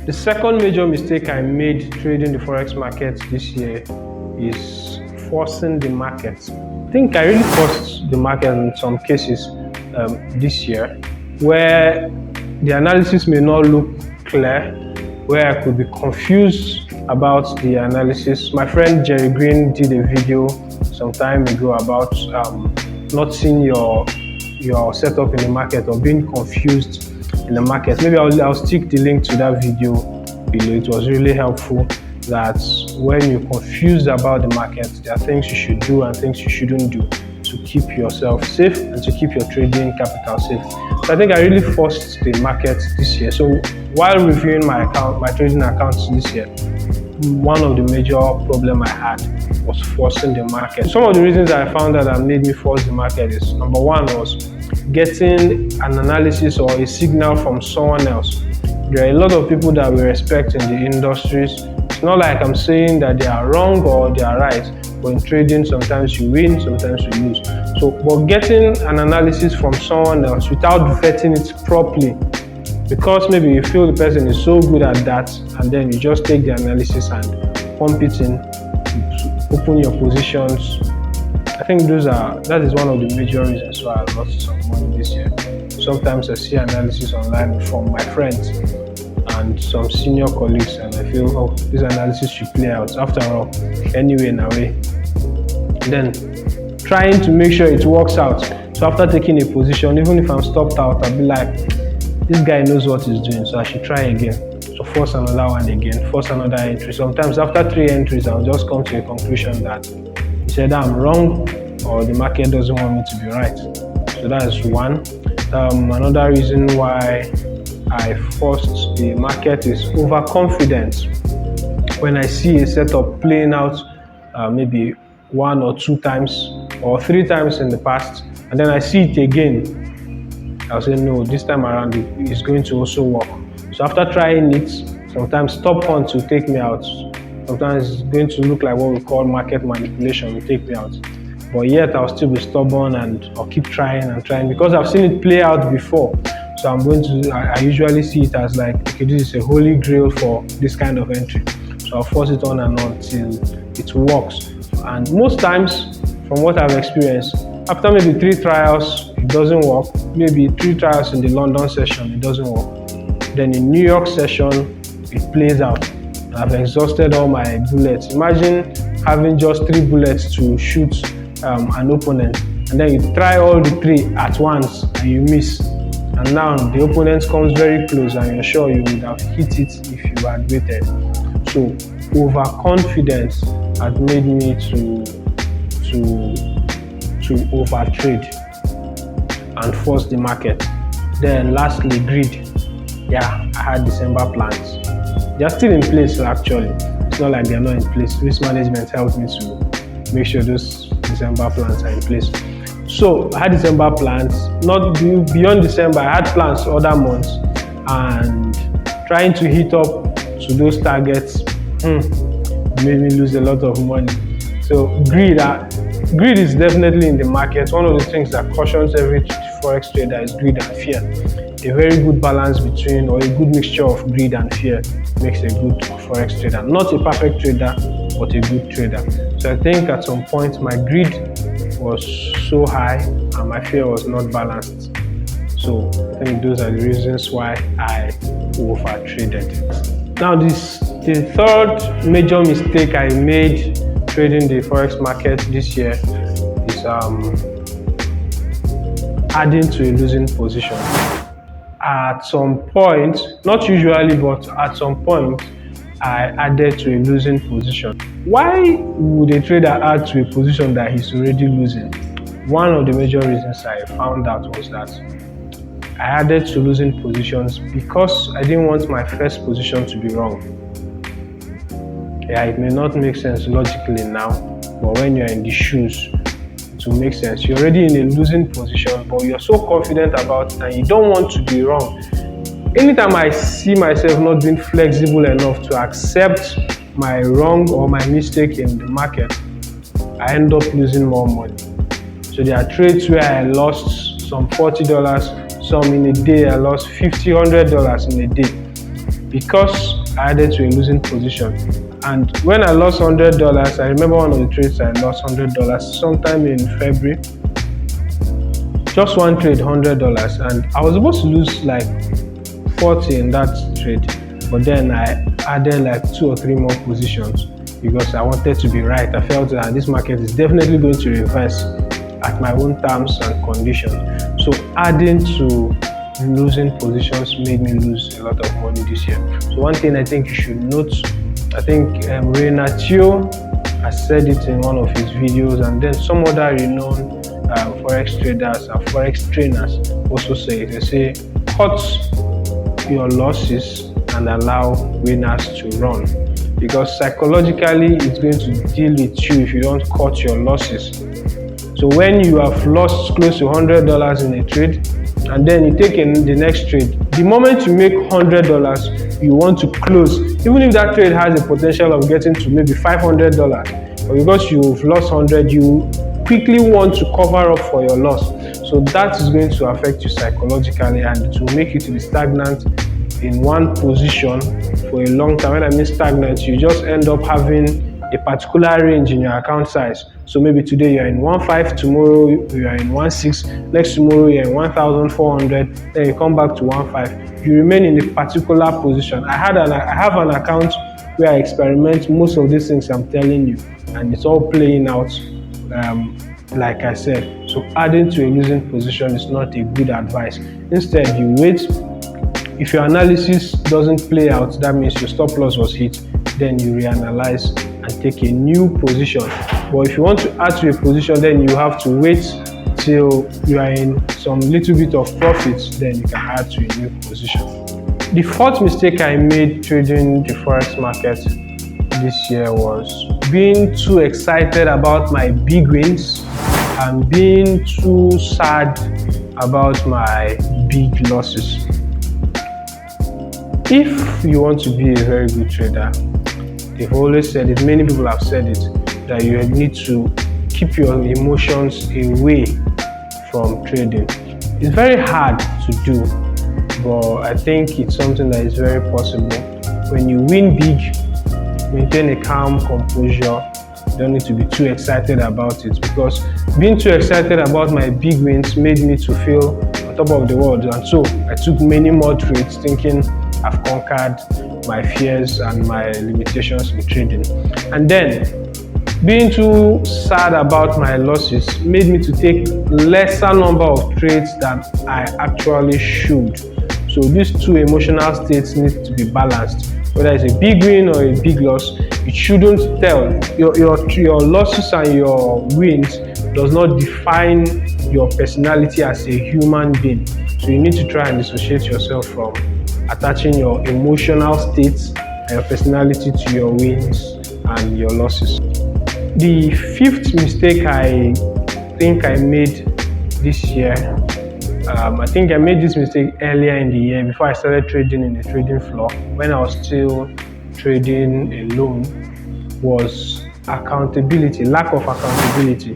The second major mistake I made trading the Forex market this year is forcing the market. I think I really forced the market in some cases this year, where the analysis may not look clear, where I could be confused about the analysis. My friend Jerry Green did a video some time ago about not seeing your setup in the market or being confused in the market. Maybe I'll stick the link to that video below. It was really helpful that when you're confused about the market, there are things you should do and things you shouldn't do to keep yourself safe and to keep your trading capital safe. So I think I really forced the market this year. So while reviewing my trading accounts this year, one of the major problems I had was forcing the market. Some of the reasons I found that made me force the market is, number one was getting an analysis or a signal from someone else. There are a lot of people that we respect in the industries. It's not like I'm saying that they are wrong or they are right, but in trading sometimes you win, sometimes you lose. So, but getting an analysis from someone else without vetting it properly, because maybe you feel the person is so good at that, and then you just take the analysis and pump it in, open your positions. I think that is one of the major reasons why I lost some money this year. Sometimes I see analysis online from my friends and some senior colleagues, and I feel, oh, this analysis should play out. After all, anyway, in a way. Then trying to make sure it works out. So after taking a position, even if I'm stopped out, I'll be like, this guy knows what he's doing, so I should try again. So force another one again, force another entry. Sometimes after 3 entries, I'll just come to a conclusion that either I'm wrong or the market doesn't want me to be right. So that is one. Another reason why I forced the market is overconfidence. When I see a setup playing out maybe 1 or 2 times or 3 times in the past, and then I see it again, I'll say, no, this time around it's going to also work. So after trying it, sometimes stop hunt will take me out. Sometimes it's going to look like what we call market manipulation will take me out. But yet I'll still be stubborn and I'll keep trying and trying because I've seen it play out before. So I usually see it as like, okay, this is a holy grail for this kind of entry. So I'll force it on and on till it works. And most times, from what I've experienced, after maybe 3 trials, it doesn't work. Maybe 3 trials in the London session, it doesn't work. Then in New York session, it plays out. I've exhausted all my bullets. Imagine having just 3 bullets to shoot an opponent, and then you try all the 3 at once and you miss. And now the opponent comes very close and you're sure you would have hit it if you had waited. So overconfidence had made me to overtrade and force the market. Then lastly, greed. Yeah, I had December plans. They are still in place actually. It's not like they are not in place. Risk management helped me to make sure those December plans are in place. So I had December plans, not beyond December. I had plans other months, and trying to hit up to those targets made me lose a lot of money. So greed is definitely in the market. One of the things that cautions every Forex trader is greed and fear. A very good balance between, or a good mixture of greed and fear makes a good Forex trader. Not a perfect trader, but a good trader. So I think at some point my greed was so high and my fear was not balanced. So I think those are the reasons why I overtraded. Now the third major mistake I made trading the Forex market this year is adding to a losing position. At some point, not usually, but at some point, I added to a losing position. Why would a trader add to a position that he's already losing? One of the major reasons I found out was that I added to losing positions because I didn't want my first position to be wrong. Yeah, it may not make sense logically now, but when you're in the shoes, it will make sense. You're already in a losing position, but you're so confident about it and you don't want to be wrong. Anytime I see myself not being flexible enough to accept my wrong or my mistake in the market, I end up losing more money. So there are trades where I lost some $40, some in a day I lost $50, $100 in a day. because I added to a losing position. And when I lost $100, I remember one of the trades I lost $100 sometime in February. Just one trade, $100, and I was supposed to lose like 40 in that trade, but then I added like 2 or 3 more positions because I wanted to be right. I felt that this market is definitely going to reverse at my own terms and conditions. So adding to losing positions made me lose a lot of money this year. So one thing I think you should note, I think Renatio has said it in one of his videos, and then some other renowned Forex traders and Forex trainers also say it. They say, cut your losses and allow winners to run, because psychologically it's going to deal with you if you don't cut your losses. So when you have lost close to $100 in a trade, and then you take in the next trade, the moment you make $100, you want to close, even if that trade has a potential of getting to maybe $500, but because you've lost 100, you quickly want to cover up for your loss. So that is going to affect you psychologically, and it will make you to be stagnant in one position for a long time. When I mean stagnant, you just end up having a particular range in your account size. So maybe today you're in 1.5, tomorrow you are in 1.6, next tomorrow you're in 1,400, then you come back to 1.5. You remain in a particular position. I have an account where I experiment most of these things I'm telling you, and it's all playing out like I said. So adding to a losing position is not a good advice. Instead, you wait. If your analysis doesn't play out, that means your stop loss was hit, then you reanalyze and take a new position. But if you want to add to a position, then you have to wait till you are in some little bit of profits, then you can add to a new position. The fourth mistake I made trading the Forex market this year was being too excited about my big wins and being too sad about my big losses. If you want to be a very good trader, they've always said it, many people have said it, that you need to keep your emotions away from trading. It's very hard to do, but I think it's something that is very possible. When you win big, maintain a calm composure. You don't need to be too excited about it, because being too excited about my big wins made me to feel on top of the world, and so I took many more trades thinking I've conquered my fears and my limitations in trading. And then being too sad about my losses made me to take lesser number of trades than I actually should. So these two emotional states need to be balanced. Whether it's a big win or a big loss, it shouldn't tell. Your losses and your wins does not define your personality as a human being. So you need to try and dissociate yourself from attaching your emotional states and your personality to your wins and your losses. The fifth mistake I think I made this year, I think I made this mistake earlier in the year before I started trading in the trading floor, when I was still trading alone, was accountability, lack of accountability.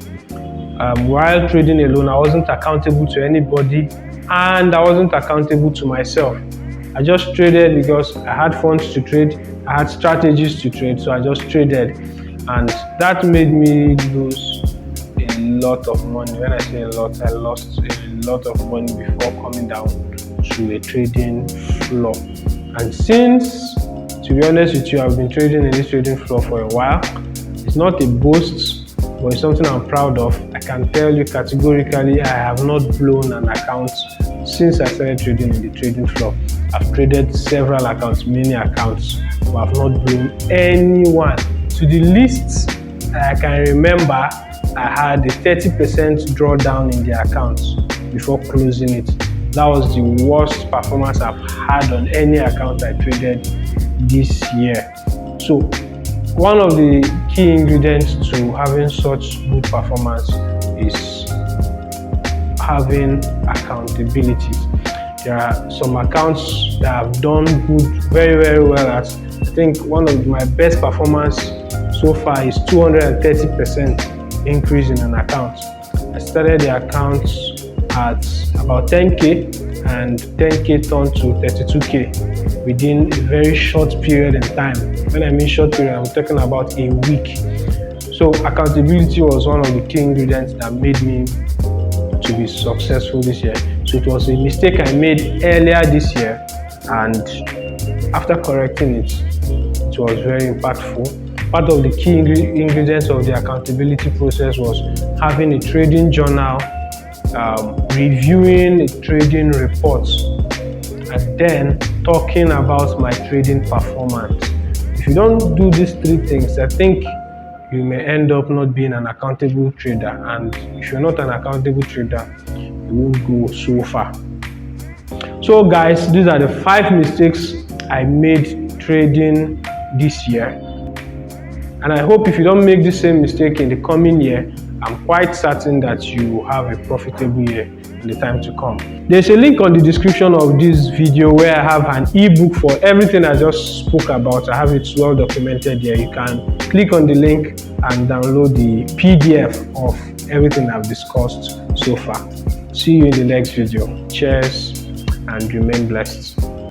While trading alone, I wasn't accountable to anybody, and I wasn't accountable to myself. I just traded because I had funds to trade, I had strategies to trade, so I just traded, and that made me lose a lot of money. When I say a lot, I lost a lot of money before coming down to a trading floor. And since, to be honest with you, I've been trading in this trading floor for a while. It's not a boast, but it's something I'm proud of. I can tell you categorically, I have not blown an account since I started trading in the trading floor. I've traded several accounts, many accounts, but I've not blown anyone. To the least I can remember, I had a 30% drawdown in the account before closing it. That was the worst performance I've had on any account I traded this year. So one of the key ingredients to having such good performance is having accountability. There are some accounts that have done good, very, very well at. I think one of my best performance so far is 230% increase in an account. I started the account at about 10K, and 10K turned to 32K within a very short period in time. When I mean short period, I'm talking about a week. So accountability was one of the key ingredients that made me to be successful this year. So it was a mistake I made earlier this year, and after correcting it, it was very impactful. Part of the key ingredients of the accountability process was having a trading journal, reviewing a trading report, and then talking about my trading performance. If you don't do these three things, I think you may end up not being an accountable trader, and if you're not an accountable trader, you won't go so far. So guys, these are the 5 mistakes I made trading this year, and I hope if you don't make the same mistake in the coming year, I'm quite certain that you will have a profitable year in the time to come. There's a link on the description of this video where I have an ebook for everything I just spoke about. I have it well documented here. You can click on the link and download the PDF of everything I've discussed so far. See you in the next video. Cheers and remain blessed.